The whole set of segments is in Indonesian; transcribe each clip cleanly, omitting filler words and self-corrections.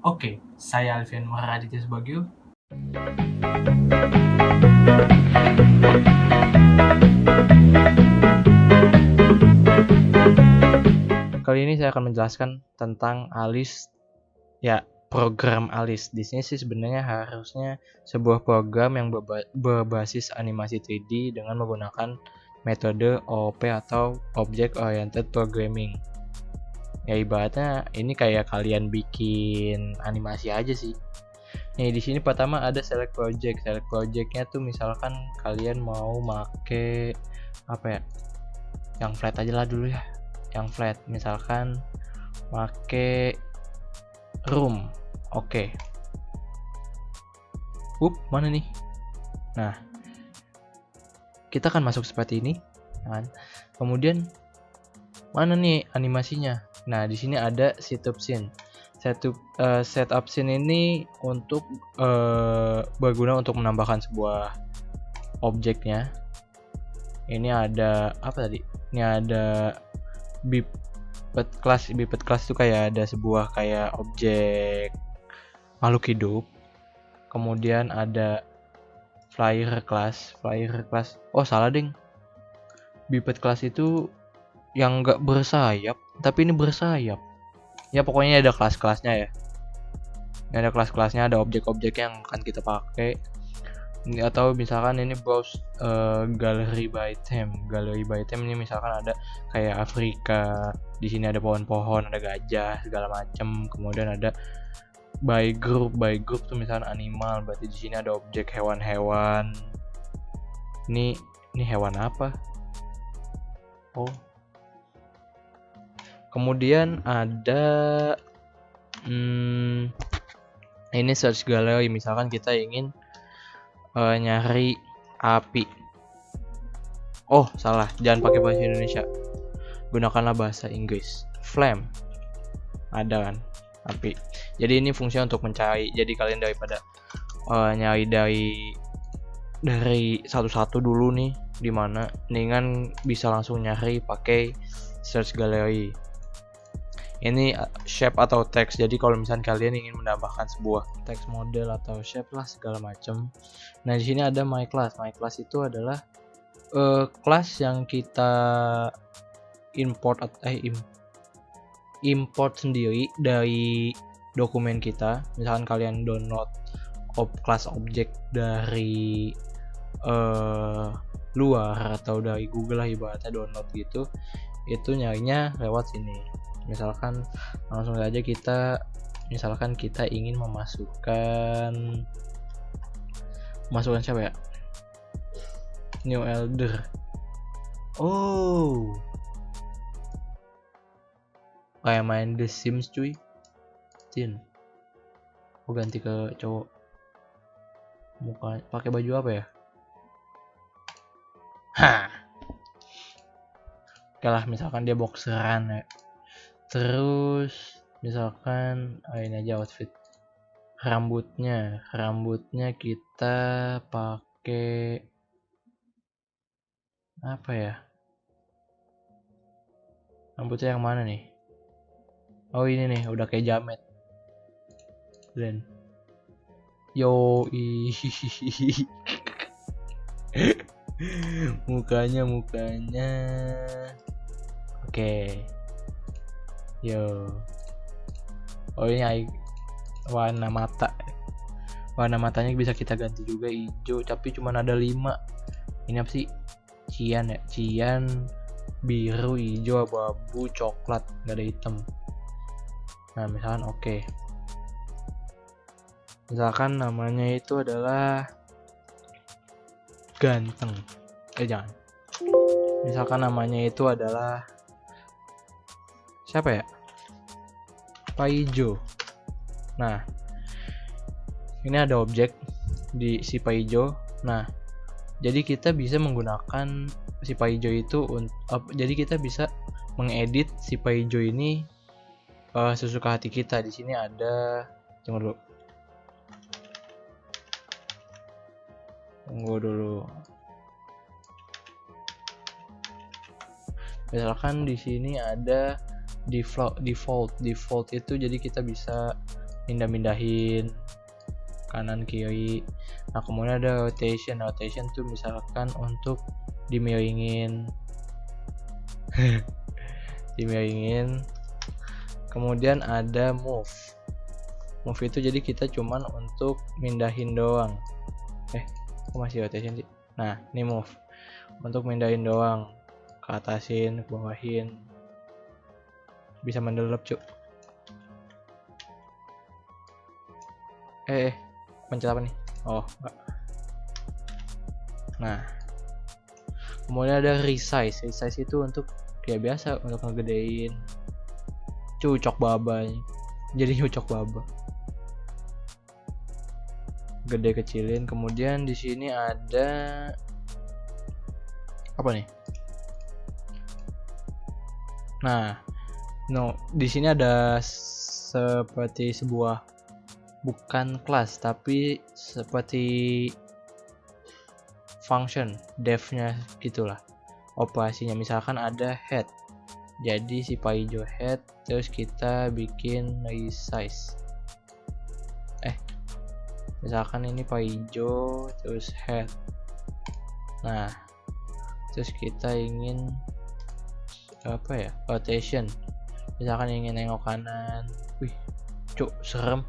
Oke, saya Alfian Maharaditya Subagio. Kali ini saya akan menjelaskan tentang ALIS. Ya, program ALIS. Di sini sih sebenarnya harusnya sebuah program yang berbasis animasi 3D dengan menggunakan metode OOP atau Object Oriented Programming. Ya ibaratnya ini kayak kalian bikin animasi aja sih. Nih di sini pertama ada select project. Select projectnya tuh misalkan kalian mau make apa ya? Yang flat aja lah dulu ya. Yang flat misalkan make room. Oke. Mana nih? Nah, kita akan masuk seperti ini kan. Kemudian mana nih animasinya? Nah, di sini ada setup scene. Setup scene ini untuk berguna untuk menambahkan sebuah objeknya. Ini ada apa tadi? Ini ada biped class. Biped class itu kayak ada sebuah kayak objek makhluk hidup. Kemudian ada flyer class. Oh, salah ding. Biped class itu yang nggak bersayap, tapi ini bersayap. Ya pokoknya ada kelas-kelasnya ya. Ini ada kelas-kelasnya, ada objek-objek yang akan kita pakai. Ini atau misalkan ini browse gallery by theme. Gallery by theme ini misalkan ada kayak Afrika, di sini ada pohon-pohon, ada gajah, segala macam. Kemudian ada by group tuh misalkan animal, berarti di sini ada objek hewan-hewan. Ini hewan apa? Oh. Kemudian ada ini search gallery, misalkan kita ingin nyari api. Oh, salah, jangan pakai bahasa Indonesia. Gunakanlah bahasa Inggris. Flame. Ada kan? Api. Jadi ini fungsinya untuk mencari. Jadi kalian daripada nyari dari satu-satu dulu nih di mana, mendingan bisa langsung nyari pakai search gallery. Ini shape atau text. Jadi kalau misalnya kalian ingin menambahkan sebuah text model atau shape lah segala macam. Nah, di sini ada my class. My class itu adalah kelas yang kita import sendiri dari dokumen kita. Misalkan kalian download kelas objek dari luar atau dari Google lah ibaratnya download gitu. Itu nyarinya lewat sini. Misalkan langsung saja kita ingin memasukkan siapa ya? New Elder. Oh, kayak main The Sims cuy. Ganti ke cowok. Muka pakai baju apa ya? Oke lah, misalkan dia boxeran ya. Terus misalkan ini aja outfit. Rambutnya kita pakai apa ya? Rambutnya yang mana nih? Oh, ini nih, udah kayak jamet. Dan mukanya oke. Oh, ini warna matanya bisa kita ganti juga hijau, tapi cuma ada 5. Ini apa sih? Cian, biru, hijau, abu-abu, coklat, nggak ada hitam. Nah, misalkan oke. Misalkan namanya itu adalah ganteng. Jangan. Misalkan namanya itu adalah siapa ya? Paijo. Nah, ini ada objek di si Paijo. Nah, jadi kita bisa menggunakan si Paijo itu jadi kita bisa mengedit si Paijo ini sesuka hati kita. Di sini ada, tunggu dulu. Misalkan di sini ada default itu, jadi kita bisa mindahin kanan kiri. Nah kemudian ada rotation. Rotation tuh misalkan untuk dimiringin dimiringin. Kemudian ada move. Move itu jadi kita cuman untuk mindahin doang. Kok masih rotation sih? Nah ini move untuk mindahin doang, ke atasin, ke bawahin, bisa mendelep cuk. Pencet apa nih? Oh enggak. Nah kemudian ada resize. Resize itu untuk kayak biasa untuk ngegedein, cucok baba, jadi cucok baba, gede kecilin. Kemudian di sini ada apa nih? Nah, di sini ada seperti sebuah, bukan kelas tapi seperti function devnya gitulah, operasinya. Misalkan ada head, jadi si PyJo head, terus kita bikin resize. Misalkan ini PyJo terus head. Nah terus kita ingin apa ya, rotation. Misalkan ingin nengok kanan, wih cuk serem,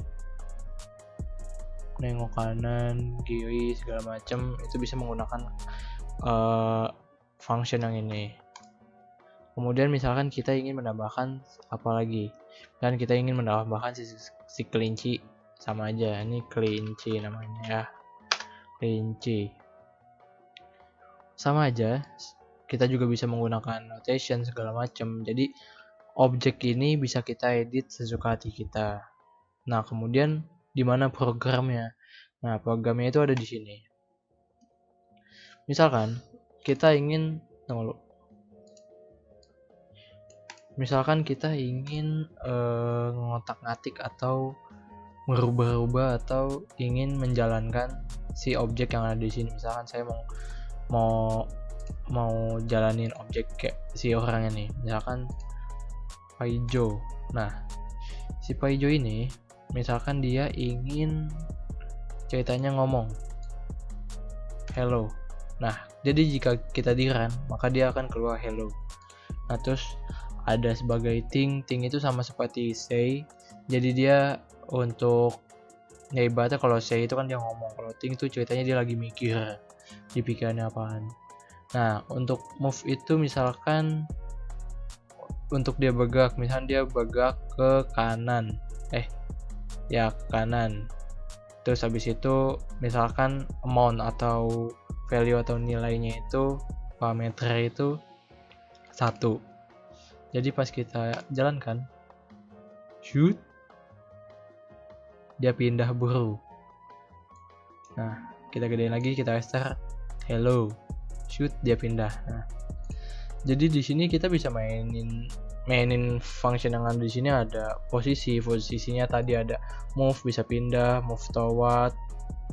nengok kanan kiri segala macam, itu bisa menggunakan function yang ini. Kemudian misalkan kita ingin menambahkan apa lagi, dan kita ingin menambahkan si kelinci, sama aja, ini kelinci namanya ya, kelinci sama aja. Kita juga bisa menggunakan notation segala macam. Jadi objek ini bisa kita edit sesuka hati kita. Nah kemudian di mana programnya? Nah programnya itu ada di sini. Misalkan kita ingin ngotak-ngatik atau merubah-rubah atau ingin menjalankan si objek yang ada di sini. Misalkan saya mau jalanin objek kayak si orangnya nih, misalkan PyJo. Nah si PyJo ini misalkan dia ingin ceritanya ngomong hello. Nah jadi jika kita di run maka dia akan keluar hello. Nah terus ada sebagai thing itu sama seperti say, jadi dia untuk ya ibaratnya kalau say itu kan dia ngomong, kalau thing itu ceritanya dia lagi mikir di pikirannya apaan. Nah untuk move itu misalkan untuk dia bergerak, misalkan dia bergerak ke kanan, ke kanan. Terus habis itu misalkan amount atau value atau nilainya itu, parameter itu 1. Jadi pas kita jalankan shoot, dia pindah buru. Nah kita gedein lagi, kita restart hello, shoot, dia pindah. Nah jadi di sini kita bisa mainin function yang ada di sini. Ada posisinya tadi ada move, bisa pindah, move toward,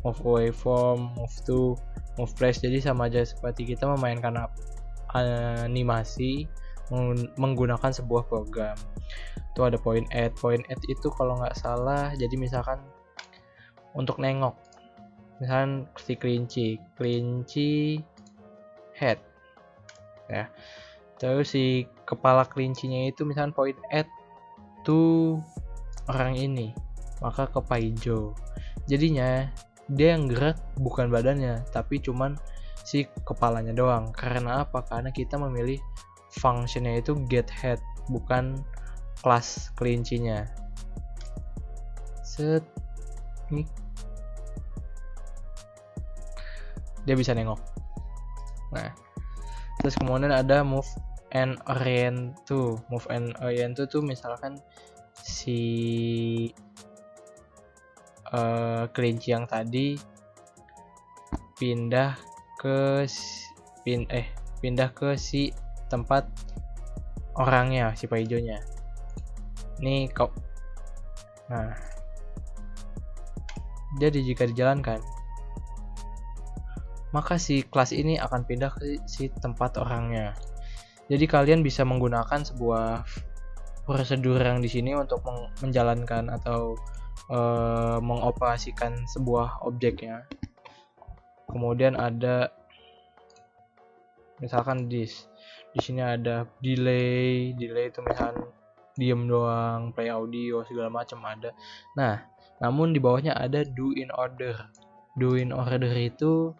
move away from, move to, move place. Jadi sama aja seperti kita memainkan animasi menggunakan sebuah program. Itu ada point add itu kalau nggak salah, jadi misalkan untuk nengok, misalkan si kelinci head ya, terus si kepala kelincinya itu misalkan point add to orang ini, maka ke PyJo. Jadinya dia yang gerak bukan badannya tapi cuman si kepalanya doang. Karena apa? Karena kita memilih functionnya itu get head, bukan kelas kelincinya. Set nih dia bisa nengok. Nah terus kemudian ada move and orient to. Move and orient to tuh misalkan si kelinci yang tadi pindah ke si tempat orangnya, si PyJo-nya. Nih kok. Nah jadi jika dijalankan maka si kelas ini akan pindah ke si tempat orangnya. Jadi kalian bisa menggunakan sebuah prosedur yang di sini untuk menjalankan atau mengoperasikan sebuah objeknya. Kemudian ada misalkan di sini ada delay itu misalkan diem doang, play audio segala macam ada. Nah, namun di bawahnya ada do in order. Do in order itu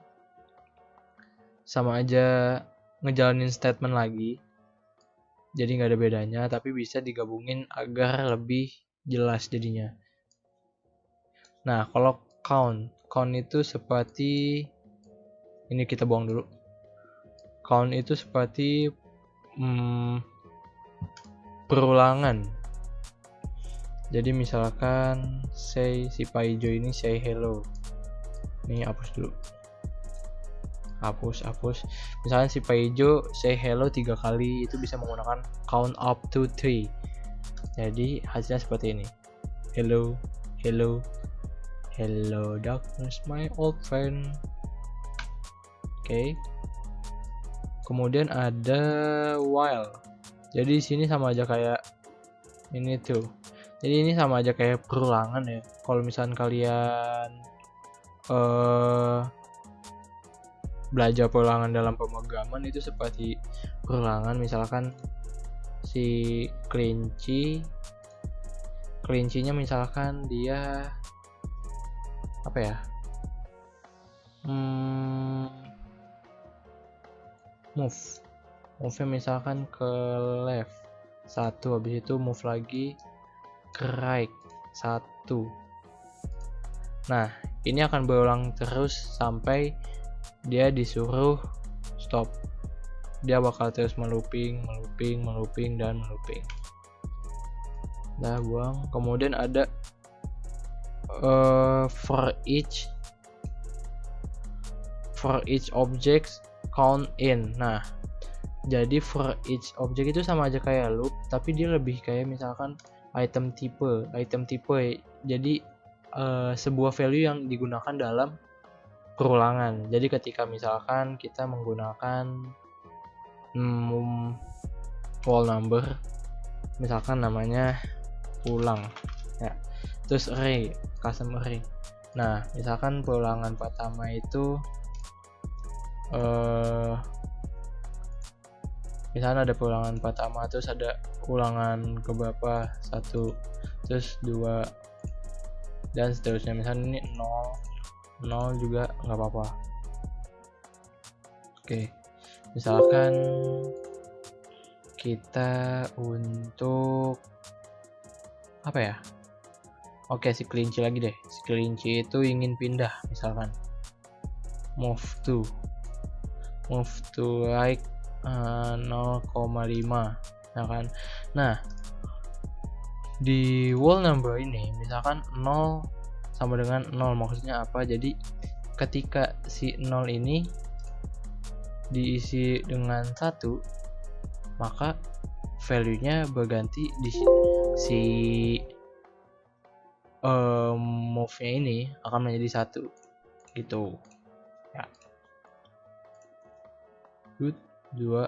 sama aja ngejalanin statement lagi. Jadi nggak ada bedanya, tapi bisa digabungin agar lebih jelas jadinya. Nah, kalau count itu seperti ini, kita buang dulu. Count itu seperti perulangan. Jadi misalkan si Pak Ijo ini say hello. Ini hapus dulu. Hapus. Misalkan si Pak Ijo say hello 3 kali, itu bisa menggunakan count up to 3. Jadi hasilnya seperti ini. Hello darkness my old friend. Oke. Kemudian ada while. Jadi sini sama aja kayak ini tuh. Jadi ini sama aja kayak perulangan ya. Kalau misalkan kalian belajar perulangan dalam pemrograman, itu seperti perulangan. Misalkan si kelincinya misalkan dia apa ya, move-nya misalkan ke left 1, habis itu move lagi ke right 1. Nah, ini akan berulang terus sampai dia disuruh stop. Dia bakal terus melooping dan melooping. Nah, buang. Kemudian ada for each object count in. Nah, jadi for each object itu sama aja kayak loop, tapi dia lebih kayak misalkan item type. Jadi sebuah value yang digunakan dalam perulangan. Jadi ketika misalkan kita menggunakan wall number, misalkan namanya ulang ya, terus array, custom array. Nah, misalkan perulangan pertama itu misalnya ada perulangan pertama, terus ada ulangan keberapa, 1, terus 2, dan seterusnya. Misalnya ini 0 juga nggak apa-apa. Oke, misalkan kita untuk apa ya, oke, si kelinci lagi deh. Si kelinci itu ingin pindah, misalkan move to like 0,5 ya kan. Nah, di wall number ini misalkan 0 sama dengan 0, maksudnya apa? Jadi ketika si 0 ini diisi dengan 1, maka value-nya berganti di si move-nya ini akan menjadi 1 gitu ya. 2,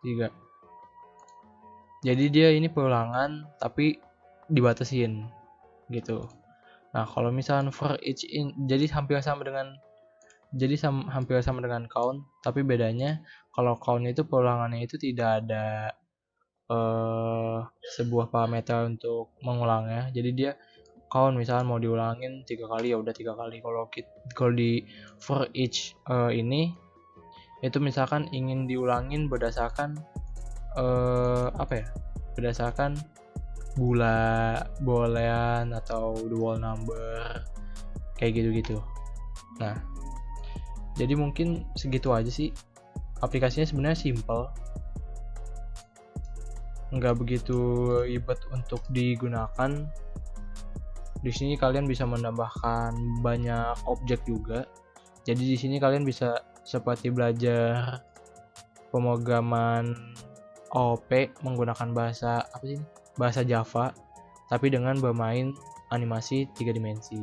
3. Jadi dia ini perulangan tapi dibatasin gitu. Nah, kalau misalnya for each in, jadi hampir sama dengan count, tapi bedanya kalau count itu perulangannya itu tidak ada sebuah parameter untuk mengulangnya. Jadi dia count misalnya mau diulangin 3 kali, ya udah 3 kali. Kalau di for each ini itu misalkan ingin diulangin berdasarkan berdasarkan boolean atau the wall number kayak gitu-gitu. Nah, jadi mungkin segitu aja sih. Aplikasinya sebenarnya simple, nggak begitu ribet untuk digunakan. Di sini kalian bisa menambahkan banyak objek juga. Jadi di sini kalian bisa seperti belajar pemrograman OOP menggunakan bahasa Java, tapi dengan bermain animasi 3 dimensi.